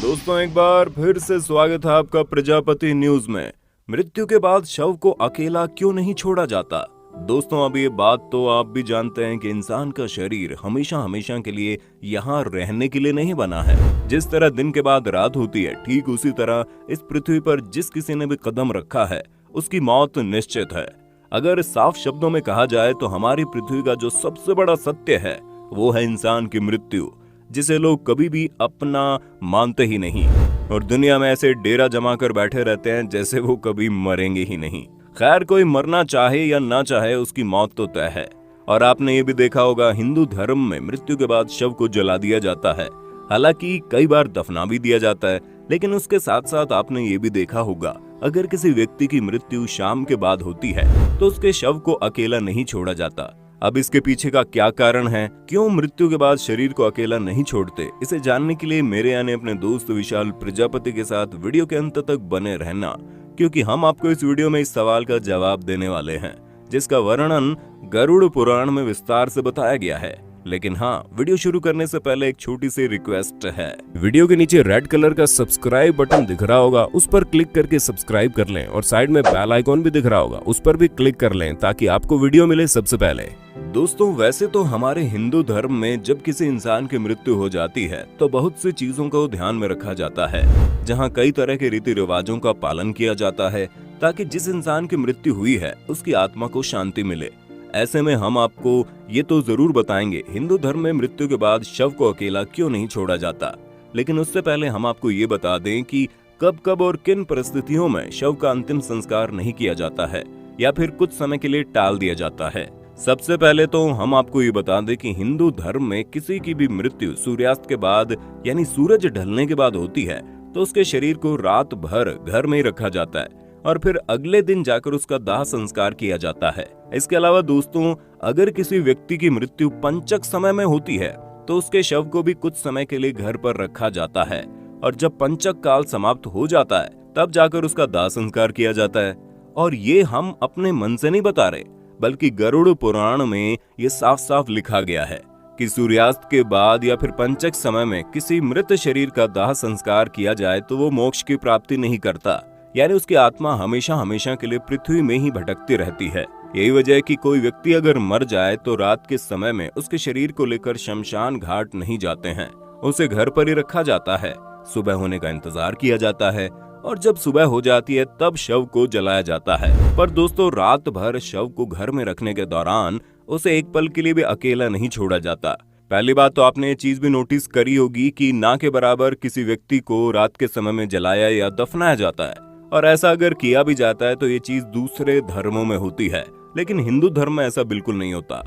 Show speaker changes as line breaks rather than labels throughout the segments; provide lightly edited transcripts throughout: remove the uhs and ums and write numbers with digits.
दोस्तों एक बार फिर से स्वागत है आपका प्रजापति न्यूज में। मृत्यु के बाद शव को अकेला क्यों नहीं छोड़ा जाता। दोस्तों अब ये बात तो आप भी जानते हैं कि इंसान का शरीर हमेशा हमेशा के लिए यहाँ रहने के लिए नहीं बना है। जिस तरह दिन के बाद रात होती है, ठीक उसी तरह इस पृथ्वी पर जिस किसी ने भी कदम रखा है उसकी मौत निश्चित है। अगर साफ शब्दों में कहा जाए तो हमारी पृथ्वी का जो सबसे बड़ा सत्य है वो है इंसान की मृत्यु, जिसे लोग कभी भी अपना मानते ही नहीं और दुनिया में ऐसे डेरा जमा कर बैठे रहते हैं जैसे वो कभी मरेंगे ही नहीं। खैर, कोई मरना चाहे या ना चाहे उसकी मौत तो तय है। और आपने ये भी देखा होगा, हिंदू धर्म में मृत्यु के बाद शव को जला दिया जाता है। हालांकि कई बार दफना भी दिया जाता है, लेकिन उसके साथ साथ आपने ये भी देखा होगा, अगर किसी व्यक्ति की मृत्यु शाम के बाद होती है तो उसके शव को अकेला नहीं छोड़ा जाता। अब इसके पीछे का क्या कारण है, क्यों मृत्यु के बाद शरीर को अकेला नहीं छोड़ते, इसे जानने के लिए मेरे यानी अपने दोस्त विशाल प्रजापति के साथ वीडियो के अंत तक बने रहना, क्योंकि हम आपको इस वीडियो में इस सवाल का जवाब देने वाले हैं जिसका वर्णन गरुड़ पुराण में विस्तार से बताया गया है। लेकिन हाँ, वीडियो शुरू करने से पहले एक छोटी सी रिक्वेस्ट है। वीडियो के नीचे रेड कलर का सब्सक्राइब बटन दिख रहा होगा, उस पर क्लिक करके सब्सक्राइब कर लें और साइड में बेल आइकॉन भी दिख रहा होगा, उस पर भी क्लिक कर लें ताकि आपको वीडियो मिले सबसे पहले। दोस्तों वैसे तो हमारे हिंदू धर्म में जब किसी इंसान की मृत्यु हो जाती है तो बहुत सी चीजों को ध्यान में रखा जाता है, जहाँ कई तरह के रीति रिवाजों का पालन किया जाता है ताकि जिस इंसान की मृत्यु हुई है उसकी आत्मा को शांति मिले। ऐसे में हम आपको ये तो जरूर बताएंगे हिंदू धर्म में मृत्यु के बाद शव को अकेला क्यों नहीं छोड़ा जाता, लेकिन उससे पहले हम आपको ये बता दें कि कब कब और किन परिस्थितियों में शव का अंतिम संस्कार नहीं किया जाता है या फिर कुछ समय के लिए टाल दिया जाता है। सबसे पहले तो हम आपको ये बता दें कि हिंदू धर्म में किसी की भी मृत्यु सूर्यास्त के बाद यानी सूरज ढलने के बाद होती है तो उसके शरीर को रात भर घर में ही रखा जाता है और फिर अगले दिन जाकर उसका दाह संस्कार किया जाता है। इसके अलावा दोस्तों, अगर किसी व्यक्ति की मृत्यु पंचक समय में होती है तो उसके शव को भी कुछ समय के लिए घर पर रखा जाता है और जब पंचक काल समाप्त हो जाता है तब जाकर उसका दाह संस्कार किया जाता है। और ये हम अपने मन से नहीं बता रहे, बल्कि गरुड़ पुराण में ये साफ साफ लिखा गया है कि सूर्यास्त के बाद या फिर पंचक समय में किसी मृत शरीर का दाह संस्कार किया जाए तो वो मोक्ष की प्राप्ति नहीं करता, यानी उसकी आत्मा हमेशा हमेशा के लिए पृथ्वी में ही भटकती रहती है। यही वजह है कि कोई व्यक्ति अगर मर जाए तो रात के समय में उसके शरीर को लेकर शमशान घाट नहीं जाते हैं, उसे घर पर ही रखा जाता है। सुबह होने का इंतजार किया जाता है और जब सुबह हो जाती है तब शव को जलाया जाता है। पर दोस्तों, रात भर शव को घर में रखने के दौरान उसे एक पल के लिए भी अकेला नहीं छोड़ा जाता। पहली बात तो आपने ये चीज भी नोटिस करी होगी कि ना के बराबर किसी व्यक्ति को रात के समय में जलाया या दफनाया जाता है, और ऐसा अगर किया भी जाता है तो ये चीज दूसरे धर्मों में होती है, लेकिन हिंदू धर्म में ऐसा बिल्कुल नहीं होता।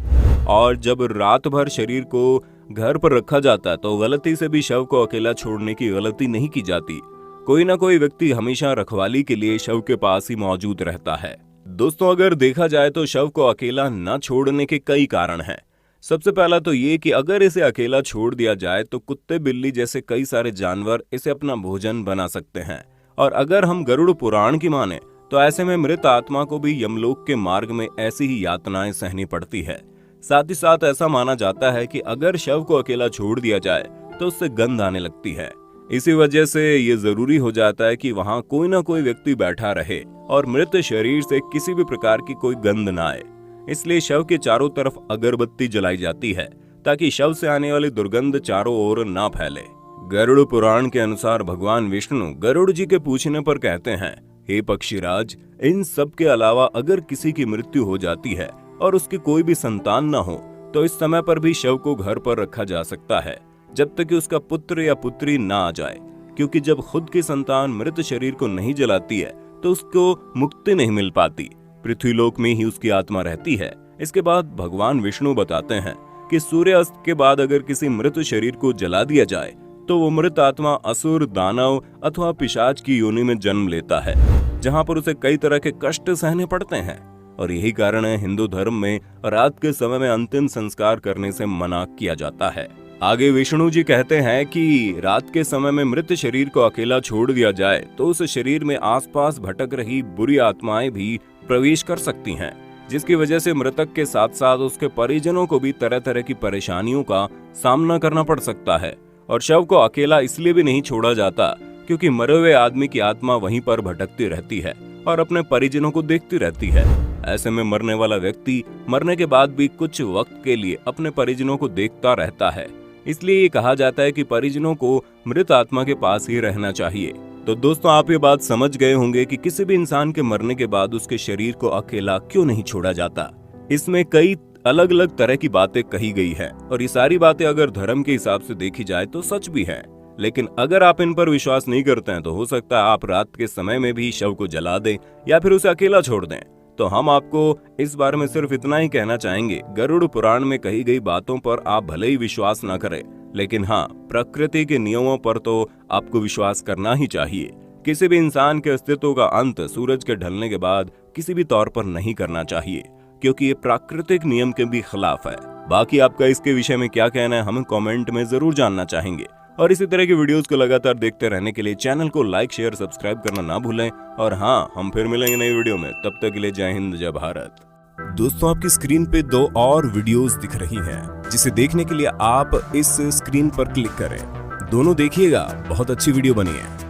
और जब रात भर शरीर को घर पर रखा जाता है तो गलती से भी शव को अकेला छोड़ने की गलती नहीं की जाती। कोई ना कोई व्यक्ति हमेशा रखवाली के लिए शव के पास ही मौजूद रहता है। दोस्तों अगर देखा जाए तो शव को अकेला न छोड़ने के कई कारण हैं। सबसे पहला तो ये कि अगर इसे अकेला छोड़ दिया जाए तो कुत्ते बिल्ली जैसे कई सारे जानवर इसे अपना भोजन बना सकते हैं, और अगर हम गरुड़ पुराण की माने तो ऐसे में मृत आत्मा को भी यमलोक के मार्ग में ऐसी ही यातनाएं सहनी पड़ती है। साथ ही साथ ऐसा माना जाता है कि अगर शव को अकेला छोड़ दिया जाए तो उससे गंध आने लगती है। इसी वजह से ये जरूरी हो जाता है कि वहाँ कोई ना कोई व्यक्ति बैठा रहे और मृत शरीर से किसी भी प्रकार की कोई गंध न आए। इसलिए शव के चारों तरफ अगरबत्ती जलाई जाती है ताकि शव से आने वाली दुर्गंध चारों ओर ना फैले। गरुड़ पुराण के अनुसार भगवान विष्णु गरुड़ जी के पूछने पर कहते हैं, हे पक्षीराज, इन सब के अलावा अगर किसी की मृत्यु हो जाती है और उसकी कोई भी संतान न हो तो इस समय पर भी शव को घर पर रखा जा सकता है जब तक कि उसका पुत्र या पुत्री ना आ जाए, क्योंकि जब खुद की संतान मृत शरीर को नहीं जलाती है तो उसको मुक्ति नहीं मिल पाती, पृथ्वीलोक में ही उसकी आत्मा रहती है। इसके बाद भगवान विष्णु बताते हैं कि सूर्यास्त के बाद अगर किसी मृत शरीर को जला दिया जाए तो वो मृत आत्मा असुर, दानव अथवा पिशाच की योनि में जन्म लेता है, जहाँ पर उसे कई तरह के कष्ट सहने पड़ते हैं। और यही कारण है हिंदू धर्म में रात के समय में अंतिम संस्कार करने से मना किया जाता है। आगे विष्णु जी कहते हैं कि रात के समय में मृत शरीर को अकेला छोड़ दिया जाए तो उस शरीर में आसपास भटक रही बुरी आत्माएं भी प्रवेश कर सकती हैं, जिसकी वजह से मृतक के साथ साथ उसके परिजनों को भी तरह तरह की परेशानियों का सामना करना पड़ सकता है। और शव को अकेला इसलिए भी नहीं छोड़ा जाता क्योंकि मरे हुए आदमी की आत्मा वहीं पर भटकती रहती है और अपने परिजनों को देखती रहती है। ऐसे में मरने वाला व्यक्ति मरने के बाद भी कुछ वक्त के लिए अपने परिजनों को देखता रहता है। इसलिए ये कहा जाता है कि परिजनों को मृत आत्मा के पास ही रहना चाहिए। तो दोस्तों, आप ये बात समझ गए होंगे कि किसी भी इंसान के मरने के बाद उसके शरीर को अकेला क्यों नहीं छोड़ा जाता। इसमें कई अलग अलग तरह की बातें कही गई है और ये सारी बातें अगर धर्म के हिसाब से देखी जाए तो सच भी है। लेकिन अगर आप इन पर विश्वास नहीं करते हैं तो हो सकता है आप रात के समय में भी शव को जला दें या फिर उसे अकेला छोड़ दें। तो हम आपको इस बारे में सिर्फ इतना ही कहना चाहेंगे, गरुड़ पुराण में कही गई बातों पर आप भले ही विश्वास न करें, लेकिन हाँ, प्रकृति के नियमों पर तो आपको विश्वास करना ही चाहिए। किसी भी इंसान के अस्तित्व का अंत सूरज के ढलने के बाद किसी भी तौर पर नहीं करना चाहिए, क्योंकि ये प्राकृतिक नियम के भी खिलाफ है। बाकी आपका इसके विषय में क्या कहना है हमें कमेंट में जरूर जानना चाहेंगे। और इसी तरह की वीडियोस को लगातार देखते रहने के लिए चैनल को लाइक, शेयर, सब्सक्राइब करना ना भूलें। और हाँ, हम फिर मिलेंगे नई वीडियो में। तब तक के लिए जय हिंद, जय भारत। दोस्तों, आपकी स्क्रीन पे 2 और वीडियोस दिख रही हैं, जिसे देखने के लिए आप इस स्क्रीन पर क्लिक करें। दोनों देखिएगा, बहुत अच्छी वीडियो बनी है।